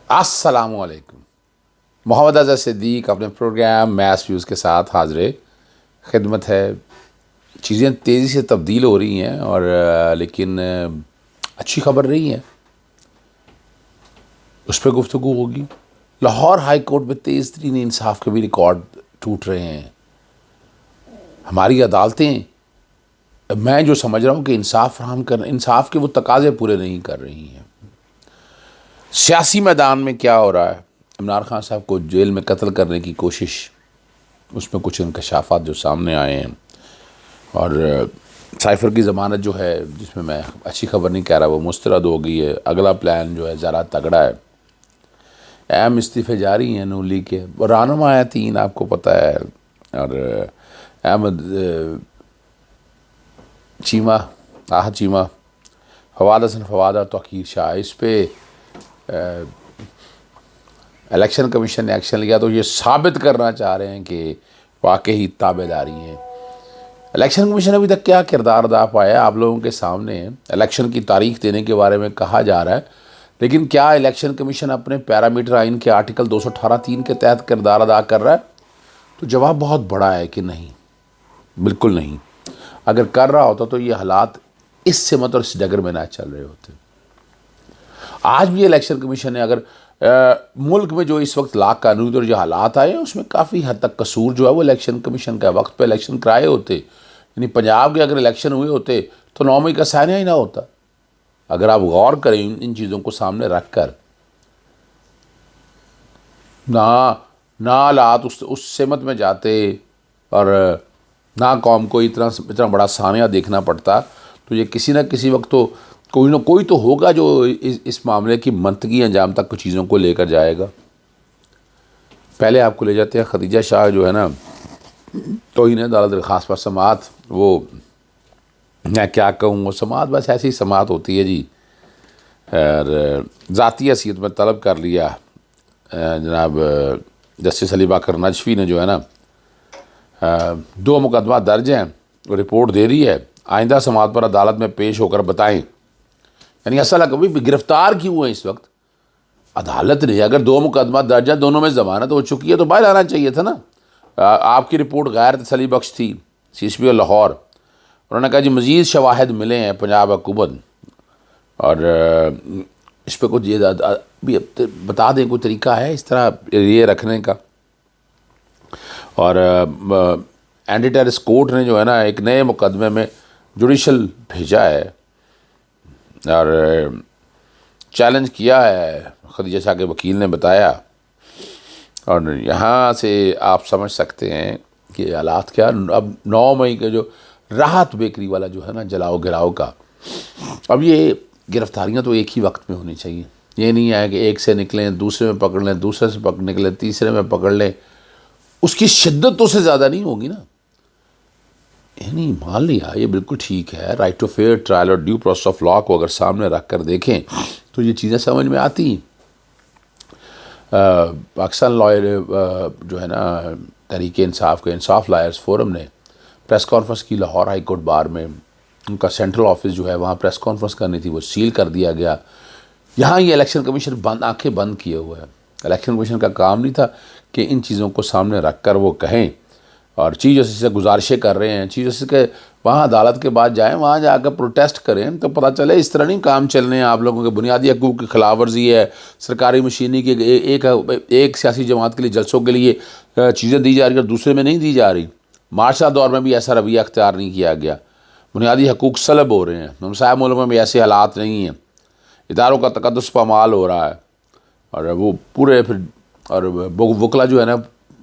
السلام علیکم. محمد اظہر صدیق اپنے پروگرام میس ویوز کے ساتھ حاضر خدمت ہے. چیزیں تیزی سے تبدیل ہو رہی ہیں اور لیکن اچھی خبر نہیں ہے، اس پہ گفتگو ہوگی. لاہور ہائی کورٹ میں تیز ترین انصاف کے بھی ریکارڈ ٹوٹ رہے ہیں. ہماری عدالتیں، میں جو سمجھ رہا ہوں کہ انصاف فراہم کرنا، انصاف کے وہ تقاضے پورے نہیں کر رہی ہیں. سیاسی میدان میں کیا ہو رہا ہے؟ عمران خان صاحب کو جیل میں قتل کرنے کی کوشش، اس میں کچھ انکشافات جو سامنے آئے ہیں، اور سائفر کی ضمانت جو ہے، جس میں اچھی خبر نہیں کہہ رہا، وہ مسترد ہو گئی ہے. اگلا پلان جو ہے ذرا تگڑا ہے. اہم استعفے جاری ہیں نون لیگ کے، اور رہنما ہیں 3 آپ کو پتہ ہے. اور احمد چیمہ، چیمہ، فواد حسن فواد اور توقیر شاہ، اس پہ الیکشن کمیشن نے ایکشن لیا تو یہ ثابت کرنا چاہ رہے ہیں کہ واقعی تابع داری ہیں. الیکشن کمیشن ابھی تک کیا کردار ادا پایا ہے آپ لوگوں کے سامنے؟ الیکشن کی تاریخ دینے کے بارے میں کہا جا رہا ہے، لیکن کیا الیکشن کمیشن اپنے پیرامیٹر آئین کے آرٹیکل 218(3) کے تحت کردار ادا کر رہا ہے؟ تو جواب بہت بڑا ہے کہ نہیں، بالکل نہیں. اگر کر رہا ہوتا تو یہ حالات اس سمت اور اس ڈگر میں نہ چل رہے ہوتے. آج بھی الیکشن کمیشن نے، اگر ملک میں جو اس وقت لاقانونی اور جو حالات آئے ہیں، اس میں کافی حد تک قصور جو ہے وہ الیکشن کمیشن کا. وقت پہ الیکشن کرائے ہوتے، یعنی پنجاب کے اگر الیکشن ہوئے ہوتے تو 9 مئی کا سائنہ ہی نہ ہوتا. اگر آپ غور کریں ان چیزوں کو سامنے رکھ کر، نہ حالات اس سمت میں جاتے اور نہ قوم کو اتنا بڑا سانحہ دیکھنا پڑتا، تو یہ کسی نہ کسی وقت تو کوئی نہ کوئی تو ہوگا جو اس معاملے کی منطقی انجام تک کچھ چیزوں کو لے کر جائے گا. پہلے آپ کو لے جاتے ہیں خدیجہ شاہ جو ہے نا، توہین عدالت درخواست پر سماعت. وہ میں کیا کہوں، وہ سماعت بس ایسی سماعت ہوتی ہے جی. اور ذاتی حیثیت میں طلب کر لیا جناب جسٹس علی باقر نجفی نے جو ہے نا، 2 مقدمہ درج ہیں، وہ رپورٹ دے رہی ہے، آئندہ سماعت پر عدالت میں پیش ہو کر بتائیں. یعنی اصل کبھی گرفتار کیوں ہے اس وقت؟ عدالت نے اگر 2 مقدمہ درج ہیں، دونوں میں ضمانت ہو چکی ہے، تو باہر آنا چاہیے تھا نا. آپ کی رپورٹ غیر تسلی بخش تھی. CSP لاہور انہوں نے کہا جی مزید شواہد ملے ہیں پنجاب حکومت، اور اس پہ کچھ بھی بتا دیں، کوئی طریقہ ہے اس طرح یہ رکھنے کا. اور اینٹی ٹیررسٹ کورٹ نے جو ہے نا ایک نئے مقدمے میں جوڈیشل بھیجا ہے اور چیلنج کیا ہے، خدیجہ شاہ کے وکیل نے بتایا. اور یہاں سے آپ سمجھ سکتے ہیں کہ حالات کیا. اب 9 مئی کے جو راحت بیکری والا جو ہے نا جلاؤ گراؤ کا، اب یہ گرفتاریاں تو ایک ہی وقت میں ہونی چاہیے. یہ نہیں ہے کہ ایک سے نکلیں، دوسرے میں پکڑ لیں، دوسرے سے نکلیں، تیسرے میں پکڑ لیں. اس کی شدت تو سے زیادہ نہیں ہوگی نا. یعنی مان لیا یہ بالکل ٹھیک ہے، رائٹ ٹو فیئر ٹرائل اور ڈیو پروسیس آف لا کو اگر سامنے رکھ کر دیکھیں تو یہ چیزیں سمجھ میں آتی ہیں. پاکستان لائر جو ہے نا تحریک انصاف کے انصاف لائرز فورم نے پریس کانفرنس کی لاہور ہائی کورٹ بار میں. ان کا سینٹرل آفس جو ہے وہاں پریس کانفرنس کرنی تھی، وہ سیل کر دیا گیا. یہاں یہ الیکشن کمیشن آنکھیں بند کیے ہوئے ہے. الیکشن کمیشن کا کام نہیں تھا کہ ان چیزوں کو سامنے رکھ کر وہ کہیں، اور چیف جسٹس سے گزارشیں کر رہے ہیں. چیف جسٹس کے وہاں عدالت کے بعد جائیں، وہاں جا کر پروٹیسٹ کریں تو پتہ چلے اس طرح نہیں کام چلنے ہیں. آپ لوگوں کے بنیادی حقوق کی خلاف ورزی ہے، سرکاری مشینری کی ایک سیاسی جماعت کے لیے جلسوں کے لیے چیزیں دی جا رہی اور دوسرے میں نہیں دی جا رہی. مارشل دور میں بھی ایسا رویہ اختیار نہیں کیا گیا. بنیادی حقوق سلب ہو رہے ہیں. ہمسایہ ملک میں بھی ایسے حالات نہیں ہیں. اداروں کا تقدس پامال ہو رہا ہے، اور وہ پورے پھر اور وکلا جو ہے نا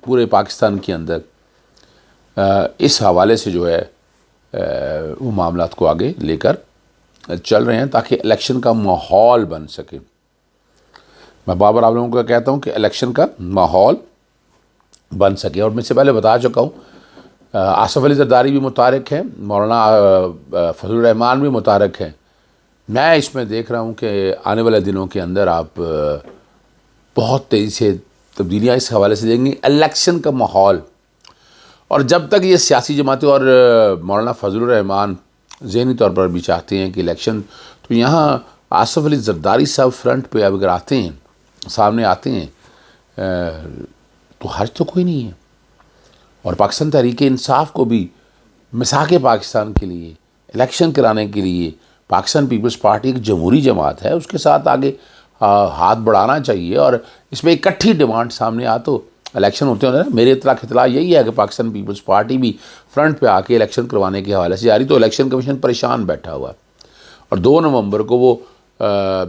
پورے پاکستان کے اندر اس حوالے سے جو ہے وہ معاملات کو آگے لے کر چل رہے ہیں تاکہ الیکشن کا ماحول بن سکے. میں بار آپ لوگوں کو کہتا ہوں کہ الیکشن کا ماحول بن سکے. اور میں سے پہلے بتا چکا ہوں آصف علی زرداری بھی متحرک ہیں، مولانا فضل الرحمان بھی متحرک ہیں. میں اس میں دیکھ رہا ہوں کہ آنے والے دنوں کے اندر آپ بہت تیزی سے تبدیلیاں اس حوالے سے دیں گے. الیکشن کا ماحول، اور جب تک یہ سیاسی جماعتیں اور مولانا فضل الرحمان ذہنی طور پر بھی چاہتے ہیں کہ الیکشن، تو یہاں آصف علی زرداری صاحب فرنٹ پہ اگر آتے ہیں سامنے آتے ہیں تو حرج تو کوئی نہیں ہے. اور پاکستان تحریک انصاف کو بھی مساق پاکستان کے لیے الیکشن کرانے کے لیے پاکستان پیپلز پارٹی ایک جمہوری جماعت ہے، اس کے ساتھ آگے ہاتھ بڑھانا چاہیے. اور اس میں اکٹھی ڈیمانڈ سامنے آ تو الیکشن ہوتے ہیں. میرے اطلاع یہی ہے کہ پاکستان پیپلز پارٹی بھی فرنٹ پہ آ کے الیکشن کروانے کے حوالے سے جاری. تو الیکشن کمیشن پریشان بیٹھا ہوا ہے اور 2 نومبر کو وہ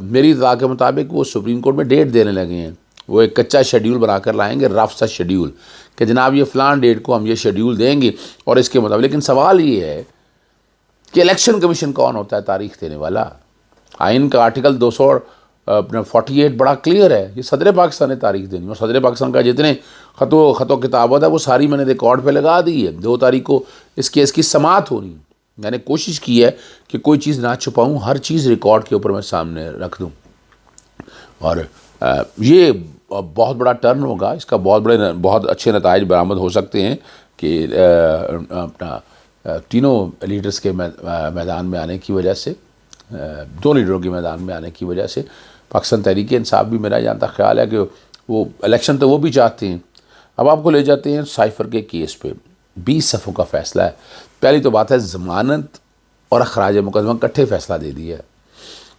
میری اطلاع کے مطابق وہ سپریم کورٹ میں ڈیٹ دینے لگے ہیں. وہ ایک کچا شیڈیول بنا کر لائیں گے، رف سا شیڈیول، کہ جناب یہ فلاں ڈیٹ کو ہم یہ شیڈیول دیں گے اور اس کے مطابق. لیکن سوال یہ ہے کہ الیکشن کمیشن کون ہوتا ہے تاریخ دینے والا؟ آئین کا آرٹیکل 248 بڑا کلیئر ہے، یہ صدر پاکستان نے تاریخ دینی. اور صدر پاکستان کا جتنے خط و کتابت ہے وہ ساری میں نے ریکارڈ پہ لگا دی ہے. 2 تاریخ کو اس کیس کی سماعت ہونی. میں نے کوشش کی ہے کہ کوئی چیز نہ چھپاؤں، ہر چیز ریکارڈ کے اوپر میں سامنے رکھ دوں. اور یہ بہت بڑا ٹرن ہوگا، اس کا بہت اچھے نتائج برآمد ہو سکتے ہیں کہ اپنا تینوں لیڈرز کے میدان میں آنے کی وجہ سے، 2 لیڈروں کے میدان میں آنے کی وجہ سے پاکستان تحریک انصاف بھی، میرا جانتا خیال ہے کہ وہ الیکشن تو وہ بھی چاہتے ہیں. اب آپ کو لے جاتے ہیں سائفر کے کیس پہ. 20 صفحوں کا فیصلہ ہے. پہلی تو بات ہے ضمانت اور اخراج مقدمہ کٹھے فیصلہ دے دیا ہے.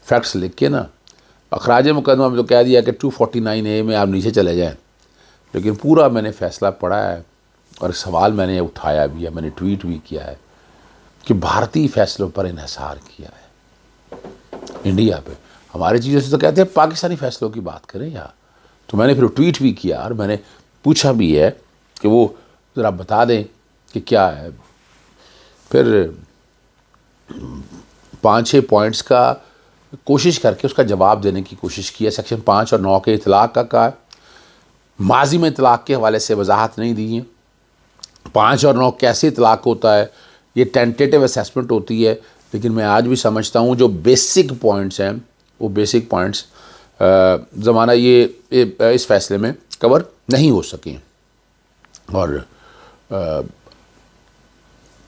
فیکٹس لکھ کے نا، اخراج مقدمہ میں تو کہہ دیا کہ 249A میں آپ نیچے چلے جائیں. لیکن پورا میں نے فیصلہ پڑھا ہے اور سوال میں نے اٹھایا بھی ہے، میں نے ٹویٹ بھی کیا ہے کہ بھارتی فیصلوں پر انحصار کیا ہے انڈیا پہ. ہمارے چیزوں سے تو کہتے ہیں پاکستانی فیصلوں کی بات کریں یار. تو میں نے پھر ٹویٹ بھی کیا اور میں نے پوچھا بھی ہے کہ وہ ذرا بتا دیں کہ کیا ہے. پھر 5-6 پوائنٹس کا کوشش کر کے اس کا جواب دینے کی کوشش کی ہے. سیکشن 5 اور 9 کے اطلاق کا کہا ہے. ماضی میں اطلاق کے حوالے سے وضاحت نہیں دی ہے. 5 اور 9 کیسے اطلاق ہوتا ہے، یہ ٹینٹیٹیو اسیسمنٹ ہوتی ہے. لیکن میں آج بھی سمجھتا ہوں جو بیسک پوائنٹس ہیں وہ بیسک پوائنٹس زمانہ یہ اس فیصلے میں کور نہیں ہو سکیں. اور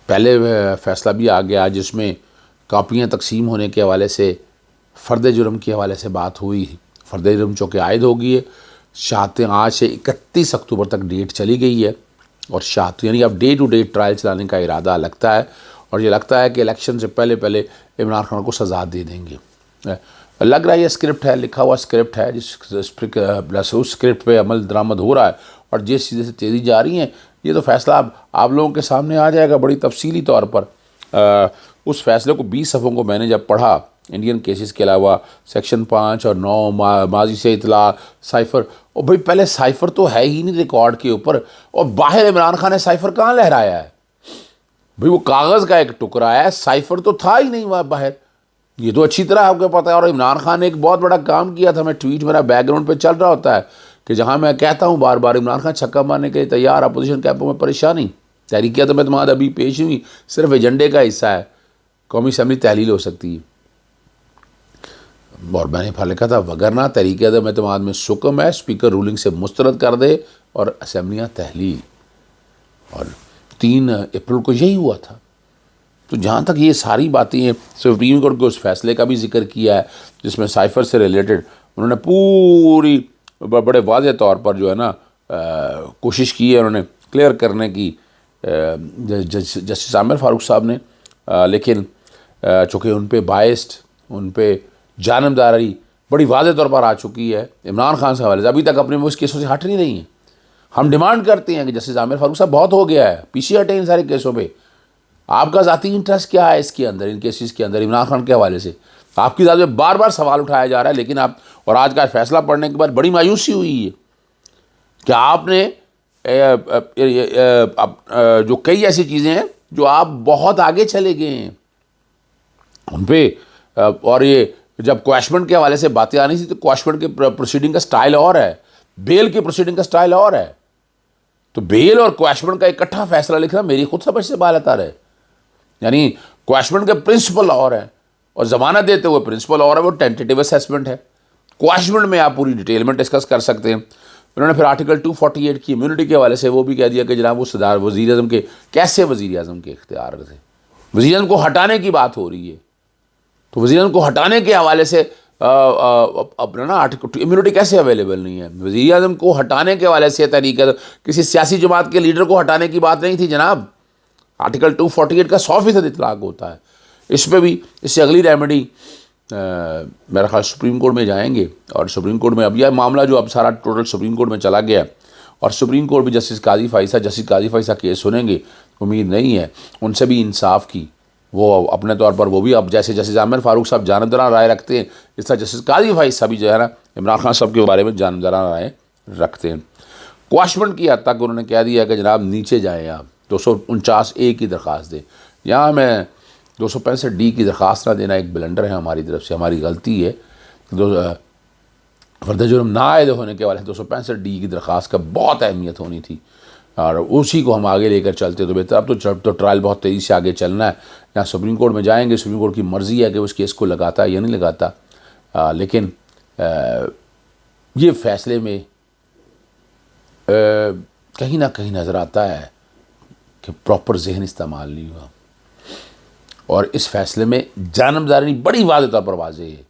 پہلے فیصلہ بھی آ گیا جس میں کاپیاں تقسیم ہونے کے حوالے سے، فرد جرم کے حوالے سے بات ہوئی. فرد جرم چونکہ عائد ہو گئی ہے، شہادتیں آج سے 31 اکتوبر تک ڈیٹ چلی گئی ہے. اور شہادت یعنی اب ڈے ٹو ڈے ٹرائل چلانے کا ارادہ لگتا ہے. اور یہ لگتا ہے کہ الیکشن سے پہلے عمران خان کو سزا دے دیں گے. لگ رہا ہے یہ اسکرپٹ ہے، لکھا ہوا اسکرپٹ ہے، جس اسکرپٹ پہ عمل درآمد ہو رہا ہے. اور جس چیزیں سے تیزی جا رہی ہیں، یہ تو فیصلہ اب آپ لوگوں کے سامنے آ جائے گا بڑی تفصیلی طور پر. اس فیصلے کو 20 صفحوں کو میں نے جب پڑھا، انڈین کیسز کے علاوہ سیکشن 5 اور 9 ماضی سے اطلاع، سائفر. اور بھئی پہلے سائفر تو ہے ہی نہیں ریکارڈ کے اوپر، اور باہر عمران خان نے سائفر کہاں لہرایا ہے؟ بھئی وہ کاغذ کا ایک ٹکڑا ہے، سائفر تو تھا ہی نہیں وہاں باہر. یہ تو اچھی طرح آپ کو پتہ ہے. اور عمران خان نے ایک بہت بڑا کام کیا تھا. میں ٹویٹ میرا بیک گراؤنڈ پہ چل رہا ہوتا ہے کہ جہاں میں کہتا ہوں بار بار عمران خان چھکا مارنے کے لیے تیار، اپوزیشن کیمپوں میں پریشانی. تحریک عدم اعتماد ابھی پیش ہوئی، صرف ایجنڈے کا حصہ ہے، قومی اسمبلی تحلیل ہو سکتی ہے. اور میں نے پھر لکھا تھا وگرنہ تحریک عدم اعتماد میں سکم ہے، اسپیکر رولنگ سے مسترد کر دے اور اسمبلیاں تحلیل. اور 3 اپریل کو یہی ہوا تھا. تو جہاں تک یہ ساری باتیں ہیں، سپریم کورٹ کے اس فیصلے کا بھی ذکر کیا ہے جس میں سائفر سے ریلیٹڈ انہوں نے پوری بڑے واضح طور پر جو ہے نا کوشش کی ہے انہوں نے کلیئر کرنے کی جسٹس عامر فاروق صاحب نے. لیکن چونکہ ان پہ بائسڈ، ان پہ جانبداری بڑی واضح طور پر آ چکی ہے عمران خان سے حوالے سے، ابھی تک اپنے اس کیسوں سے ہٹ نہیں رہی ہیں. ہم ڈیمانڈ کرتے ہیں کہ جسٹس عامر فاروق صاحب بہت ہو گیا ہے، پیچھے ہٹیں ان سارے کیسوں پہ. آپ کا ذاتی انٹرسٹ کیا ہے اس کے اندر، ان کیسز کے اندر عمران خان کے حوالے سے؟ آپ کی ذات میں بار بار سوال اٹھایا جا رہا ہے. لیکن آپ، اور آج کا فیصلہ پڑھنے کے بعد بڑی مایوسی ہوئی ہے کہ آپ نے جو کئی ایسی چیزیں ہیں جو آپ بہت آگے چلے گئے ہیں ان پہ. اور یہ جب کواشمنٹ کے حوالے سے باتیں آنی تھی تو کواشمنٹ کے پروسیڈنگ کا سٹائل اور ہے، بیل کے پروسیڈنگ کا سٹائل اور ہے. تو بیل اور کواشمنٹ کا اکٹھا فیصلہ لکھنا میری خود سمجھ سے باہر آتا رہے. یعنی کواشمنٹ کے پرنسپل اور ہے اور ضمانت دیتے ہوئے پرنسپل اور ہے، وہ ٹینٹیٹیو اسیسمنٹ ہے. کواشمنٹ میں آپ پوری ڈیٹیل میں ڈسکس کر سکتے ہیں. انہوں نے پھر آرٹیکل 248 کی امیونٹی کے حوالے سے وہ بھی کہہ دیا کہ جناب وہ صدر وزیر اعظم کے، کیسے وزیر اعظم کے اختیار تھے؟ وزیر اعظم کو ہٹانے کی بات ہو رہی ہے. تو وزیر اعظم کو ہٹانے کے حوالے سے اپنا نا امیونٹی کیسے اویلیبل نہیں ہے؟ وزیر اعظم کو ہٹانے کے والے سے تحریک ہے، کسی سیاسی جماعت کے لیڈر کو ہٹانے کی بات نہیں تھی جناب. آرٹیکل 248 کا 100% اطلاق ہوتا ہے. اس پہ بھی اس سے اگلی ریمیڈی میرا خیال سپریم کورٹ میں جائیں گے، اور سپریم کورٹ میں اب یہ معاملہ جو اب سارا ٹوٹل سپریم کورٹ میں چلا گیا، اور سپریم کورٹ بھی جسٹس قاضی فائصہ کیس سنیں گے. امید نہیں ہے ان سے بھی انصاف کی. وہ اپنے طور پر وہ بھی اب جیسے جسٹس عامر فاروق صاحب جانبدارانہ رائے رکھتے ہیں، اس طرح جسٹس قاضی فائصہ بھی جو ہے نا عمران خان صاحب کے بارے میں جانبدارانہ رائے رکھتے ہیں. کواشمنٹ کی حد تک انہوں نے کہہ دیا کہ جناب نیچے جائیں آپ، 249A کی درخواست دیں. یہاں میں 265D کی درخواست نہ دینا ایک بلنڈر ہے ہماری طرف سے، ہماری غلطی ہے. فرد جرم نہ عائد ہونے کے والے 265D کی درخواست کا بہت اہمیت ہونی تھی، اور اسی کو ہم آگے لے کر چلتے تو بہتر. اب تو ٹرائل بہت تیزی سے آگے چلنا ہے. یہاں سپریم کورٹ میں جائیں گے، سپریم کورٹ کی مرضی ہے کہ اس کیس کو لگاتا ہے یا نہیں لگاتا. لیکن یہ فیصلے میں کہیں نہ کہیں نظر آتا ہے کہ پراپر ذہن استعمال نہیں ہوا، اور اس فیصلے میں جانبداری بڑی واضح طور پر واضح ہے.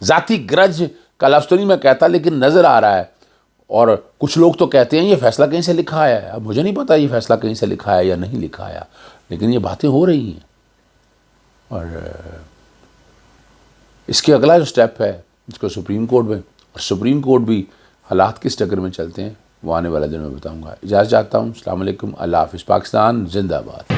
ذاتی گرج کا لفظ تو نہیں میں کہتا، لیکن نظر آ رہا ہے. اور کچھ لوگ تو کہتے ہیں یہ فیصلہ کہیں سے لکھا آیا ہے. اب مجھے نہیں پتا یہ فیصلہ کہیں سے لکھا ہے یا نہیں لکھا آیا، لیکن یہ باتیں ہو رہی ہیں. اور اس کے اگلا جو سٹیپ ہے اس کو سپریم کورٹ میں، اور سپریم کورٹ بھی حالات کس ٹکر میں چلتے ہیں وہ آنے والے دن میں بتاؤں گا. اجازت چاہتا ہوں. السلام علیکم. اللہ حافظ. پاکستان زندہ باد.